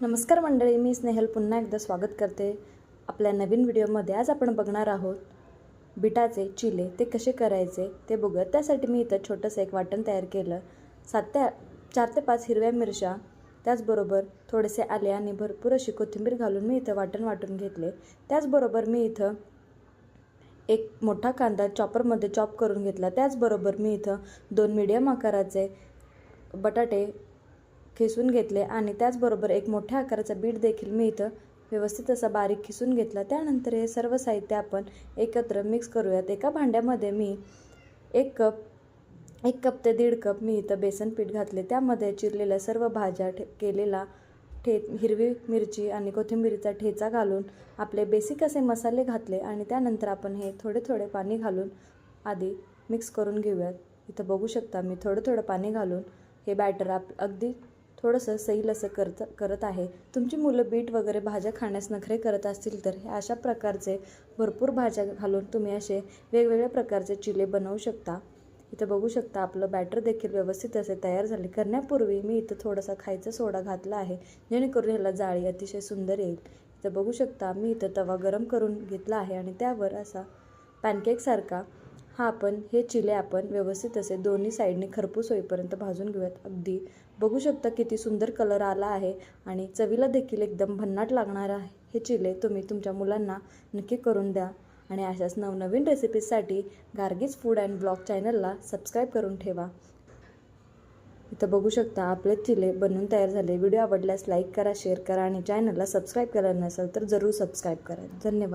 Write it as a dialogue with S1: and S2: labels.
S1: नमस्कार मंडळी, मी स्नेहल पुन्हा एकदा स्वागत करते आपल्या नवीन व्हिडिओमध्ये। आज आपण बघणार आहोत बीटाचे चिले ते कसे करायचे ते बघूया। त्यासाठी मी इथं छोटंसं एक वाटण तयार केलं। 4 ते 5 हिरव्या मिरच्या, त्याचबरोबर थोडेसे आले आणि भरपूर अशी कोथिंबीर घालून मी इथं वाटून घेतले। त्याचबरोबर मी इथं एक मोठा कांदा चॉपरमध्ये चॉप करून घेतला। त्याचबरोबर मी इथं 2 मीडियम आकाराचे बटाटे खिसून घेतले आणि त्याचबरोबर एक मोठ्या आकाराचा बीट देखील मी इथं व्यवस्थित असा बारीक खिसून घेतला। त्यानंतर हे सर्व साहित्य आपण एकत्र मिक्स करूयात। एका भांड्यामध्ये मी 1 कप ते 1.5 कप मी इथं बेसन पीठ घातले। त्यामध्ये चिरलेल्या सर्व भाज्या, केलेला हिरवी मिरची आणि कोथिंबीरीचा ठेचा घालून आपले बेसिक असे मसाले घातले आणि त्यानंतर आपण हे थोडे पाणी घालून आधी मिक्स करून घेऊयात। इथं बघू शकता मी थोडं पाणी घालून हे बॅटर अगदी थोडंसं सैल असं करत आहे। तुमची मुलं बीट वगैरे भाज्या खाण्यास नखरे करत असतील तर हे अशा प्रकारचे भरपूर भाज्या घालून तुम्ही असे वेगवेगळ्या प्रकारचे चिले बनवू शकता। इथं बघू शकता आपलं बॅटर देखील व्यवस्थित असे तयार झाले। करण्यापूर्वी मी इथं थोडासा खायचा सोडा घातला आहे, जेणेकरून ह्याला जाळी अतिशय सुंदर येईल। इथं बघू शकता मी इथं तवा गरम करून घेतला आहे आणि त्यावर असा पॅनकेकसारखा हे चिले आपण व्यवस्थित असे दोन्ही साईडने खरपूस होईपर्यंत भाजून घेऊयात। अगदी बघू शकता किती सुंदर कलर आला आहे आणि चवीला देखील एकदम भन्नाट लागणार आहे। हे चिले तुम्ही तुमच्या मुलांना नक्की करून द्या आणि अशाच नवनवीन रेसिपीजसाठी गार्गीज फूड अँड ब्लॉग चॅनलला सबस्क्राईब करून ठेवा। इथं बघू शकता आपले चिले बनवून तयार झाले। व्हिडिओ आवडल्यास लाईक करा, शेअर करा आणि चॅनलला सबस्क्राईब केलं नसेल तर जरूर सबस्क्राईब करा। धन्यवाद।